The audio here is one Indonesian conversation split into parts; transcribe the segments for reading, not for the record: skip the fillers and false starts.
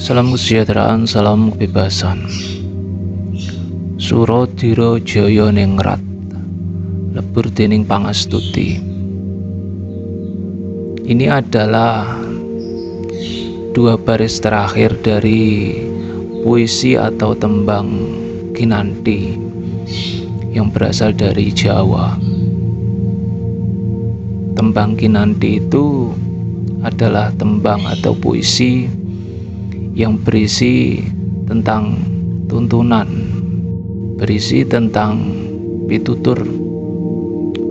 Salam kesejahteraan, salam kebebasan. Suradira Jaya Ningrat, lebur dening pangastuti. Ini adalah dua baris terakhir dari puisi atau tembang Kinanti yang berasal dari Jawa. Tembang Kinanti itu adalah tembang atau puisi yang berisi tentang tuntunan, berisi tentang pitutur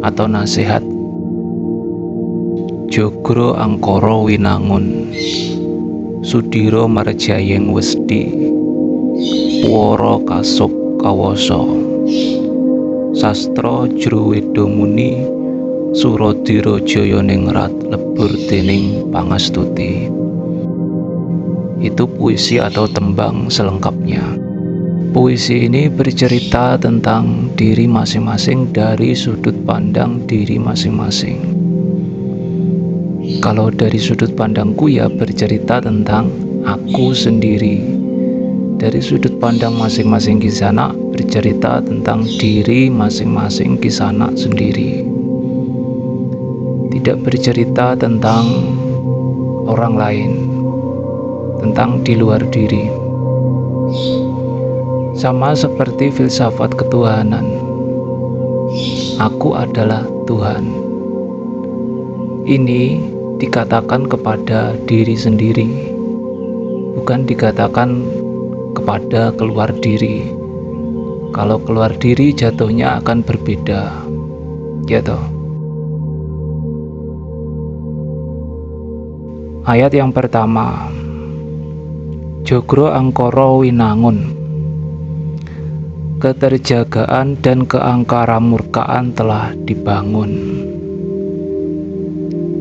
atau nasihat. Jogro angkara winangun, sudira marjayeng wesdi, wara kasuk kawasa, sastra jero wedamuni, Suradira Jaya Ningrat, lebur dening pangastuti. Itu puisi atau tembang selengkapnya. Puisi ini bercerita tentang diri masing-masing dari sudut pandang diri masing-masing. Kalau dari sudut pandangku ya bercerita tentang aku sendiri. Dari sudut pandang masing-masing Kisana bercerita tentang diri masing-masing Kisana sendiri. Tidak bercerita tentang orang lain, tentang di luar diri. Sama seperti filsafat ketuhanan. Aku adalah Tuhan. Ini dikatakan kepada diri sendiri, bukan dikatakan kepada keluar diri. Kalau keluar diri jatuhnya akan berbeda, ya toh. Ayat yang pertama, Jogro angkara winangun, keterjagaan dan keangkaramurkaan telah dibangun.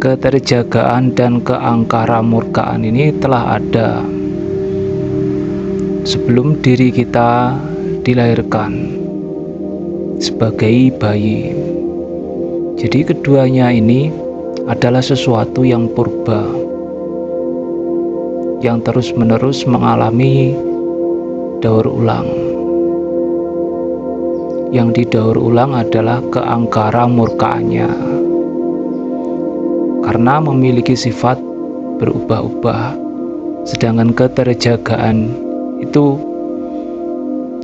Keterjagaan dan keangkaramurkaan ini telah ada sebelum diri kita dilahirkan sebagai bayi. Jadi keduanya ini adalah sesuatu yang purba, yang terus-menerus mengalami daur ulang. Yang didaur ulang adalah keangkaramurkaannya, karena memiliki sifat berubah-ubah, sedangkan keterjagaan itu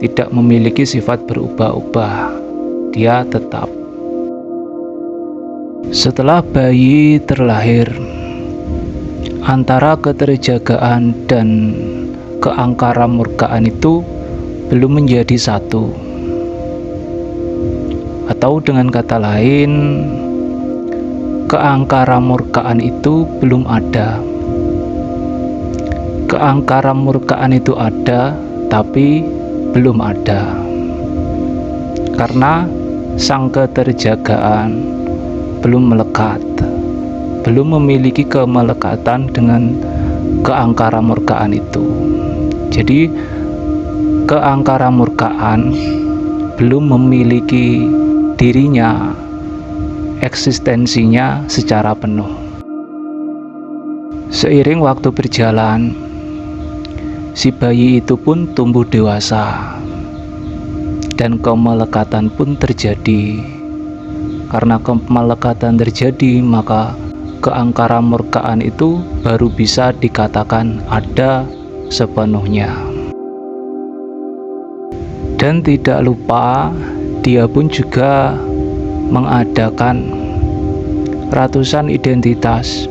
tidak memiliki sifat berubah-ubah, dia tetap. Setelah bayi terlahir, antara keterjagaan dan keangkaramurkaan itu belum menjadi satu. Atau dengan kata lain, keangkaramurkaan itu belum ada. Keangkaramurkaan itu ada, tapi belum ada. Karena sang keterjagaan belum melekat, belum memiliki kemelekatan dengan keangkaramurkaan itu. Jadi keangkaramurkaan belum memiliki dirinya, eksistensinya secara penuh. Seiring waktu berjalan, si bayi itu pun tumbuh dewasa dan kemelekatan pun terjadi. Karena kemelekatan terjadi, maka keangkaramurkaan itu baru bisa dikatakan ada sepenuhnya. Dan tidak lupa, dia pun juga mengadakan ratusan identitas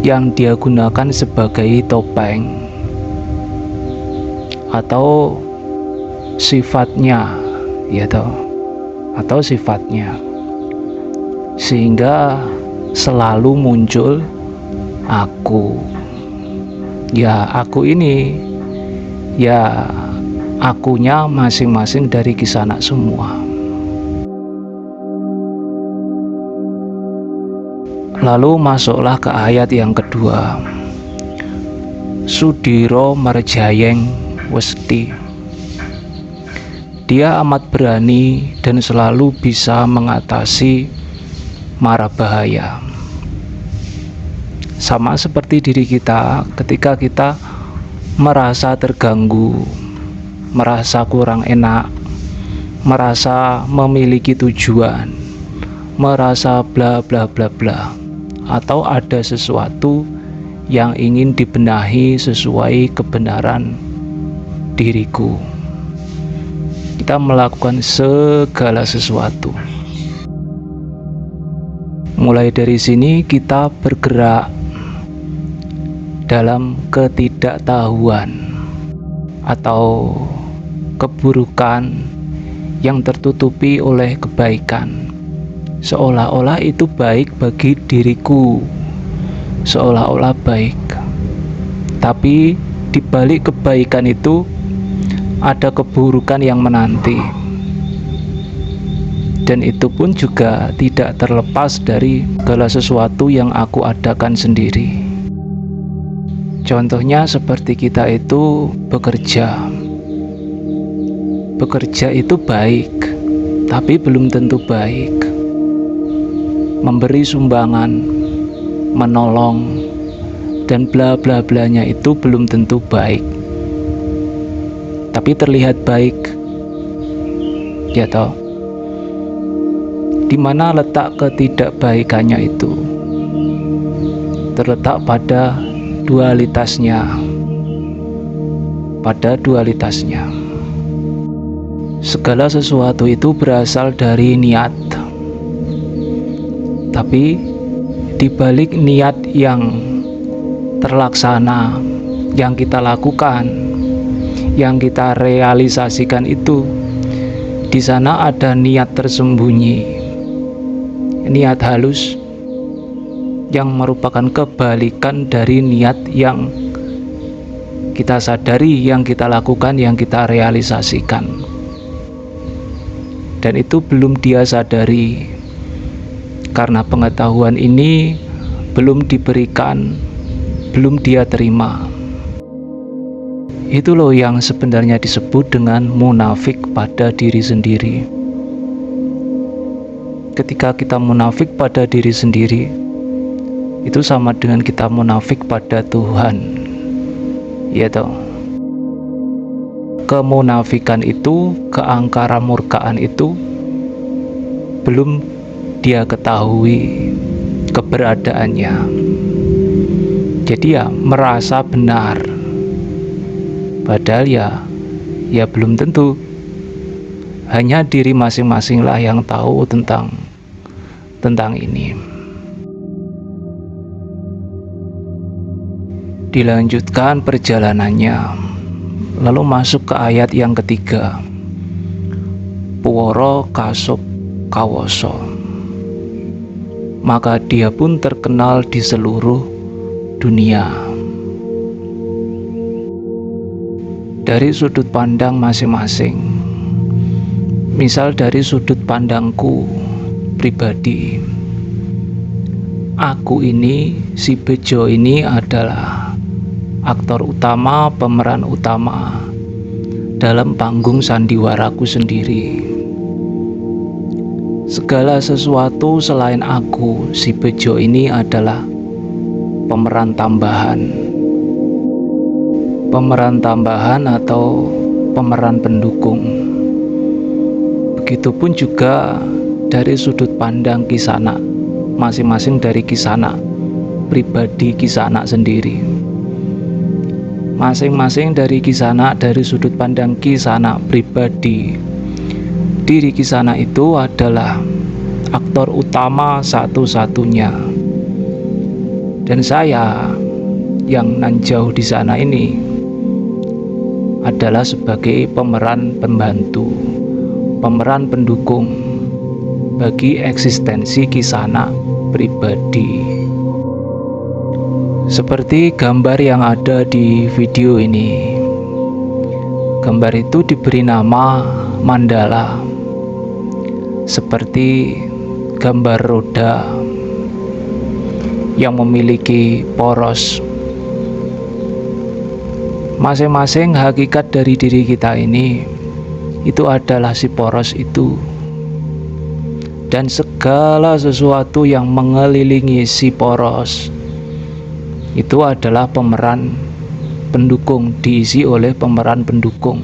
yang dia gunakan sebagai topeng atau sifatnya, ya toh, atau sifatnya, sehingga selalu muncul aku. Ya, aku ini ya akunya masing-masing dari Kisana semua. Lalu masuklah ke ayat yang kedua. Sudira marjayeng wesdi. Dia amat berani dan selalu bisa mengatasi mara bahaya. Sama seperti diri kita, ketika kita merasa terganggu, merasa kurang enak, merasa memiliki tujuan, merasa bla bla bla bla, atau ada sesuatu yang ingin dibenahi sesuai kebenaran diriku. Kita melakukan segala sesuatu. Mulai dari sini kita bergerak dalam ketidaktahuan atau keburukan yang tertutupi oleh kebaikan, seolah-olah itu baik bagi diriku, seolah-olah baik. Tapi di balik kebaikan itu ada keburukan yang menanti, dan itu pun juga tidak terlepas dari segala sesuatu yang aku adakan sendiri. Contohnya seperti kita itu bekerja. Bekerja itu baik, tapi belum tentu baik. Memberi sumbangan, menolong, dan bla bla blanya itu belum tentu baik. Tapi terlihat baik. Ya toh? Di mana letak ketidakbaikannya itu? Terletak pada dualitasnya. Pada dualitasnya. Segala sesuatu itu berasal dari niat. Tapi di balik niat yang terlaksana, yang kita lakukan, yang kita realisasikan itu, di sana ada niat tersembunyi, niat halus yang merupakan kebalikan dari niat yang kita sadari, yang kita lakukan, yang kita realisasikan. Dan itu belum dia sadari, karena pengetahuan ini belum diberikan, belum dia terima. Itu loh yang sebenarnya disebut dengan munafik pada diri sendiri. Ketika kita munafik pada diri sendiri, itu sama dengan kita munafik pada Tuhan. Ya toh? Kemunafikan itu, keangkara murkaan itu belum dia ketahui keberadaannya. Jadi ya merasa benar, padahal ya belum tentu. Hanya diri masing-masing lah yang tahu tentang ini. Dilanjutkan perjalanannya, lalu masuk ke ayat yang ketiga. Puworo kasuk kawoso, maka dia pun terkenal di seluruh dunia. Dari sudut pandang masing-masing. Misal dari sudut pandangku pribadi, aku ini, si Bejo ini adalah aktor utama, pemeran utama dalam panggung sandiwaraku sendiri. Segala sesuatu selain aku, si Bejo ini adalah pemeran tambahan. Pemeran tambahan atau pemeran pendukung. Begitupun juga dari sudut pandang Kisanak, masing-masing dari Kisanak pribadi, Kisanak sendiri. Masing-masing dari Kisanak, dari sudut pandang Kisanak pribadi, diri Kisanak itu adalah aktor utama satu-satunya. Dan saya yang nan jauh di sana ini adalah sebagai pemeran pembantu, pemeran pendukung bagi eksistensi Kisanak pribadi. Seperti gambar yang ada di video ini. Gambar itu diberi nama mandala, seperti gambar roda yang memiliki poros. Masing-masing hakikat dari diri kita ini itu adalah si poros itu, dan segala sesuatu yang mengelilingi si poros itu adalah pemeran pendukung, diisi oleh pemeran pendukung.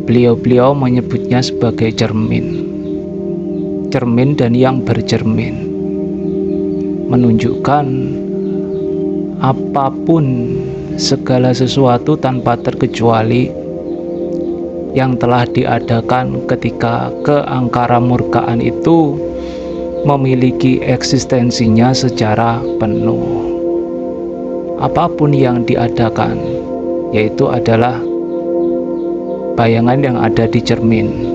Beliau-beliau menyebutnya sebagai cermin dan yang bercermin, menunjukkan apapun, segala sesuatu tanpa terkecuali yang telah diadakan ketika keangkara murkaan itu memiliki eksistensinya secara penuh. Apapun yang diadakan, yaitu adalah bayangan yang ada di cermin.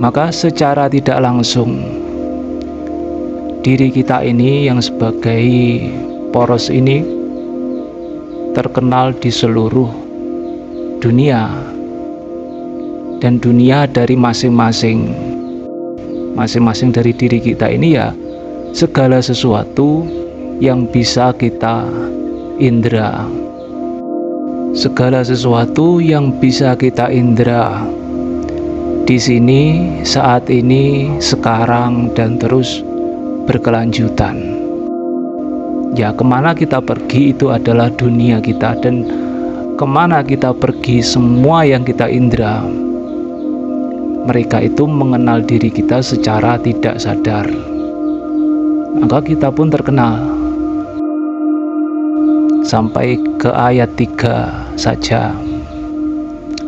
Maka secara tidak langsung, diri kita ini yang sebagai poros ini terkenal di seluruh dunia, dan dunia dari masing-masing dari diri kita ini ya segala sesuatu yang bisa kita indra. Segala sesuatu yang bisa kita indra di sini, saat ini, sekarang, dan terus berkelanjutan. Ya, kemana kita pergi itu adalah dunia kita, dan kemana kita pergi semua yang kita indra, mereka itu mengenal diri kita secara tidak sadar. Maka kita pun terkenal. Sampai ke ayat 3 saja.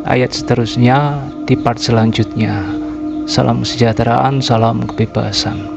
Ayat seterusnya di part selanjutnya. Salam kesejahteraan, salam kebebasan.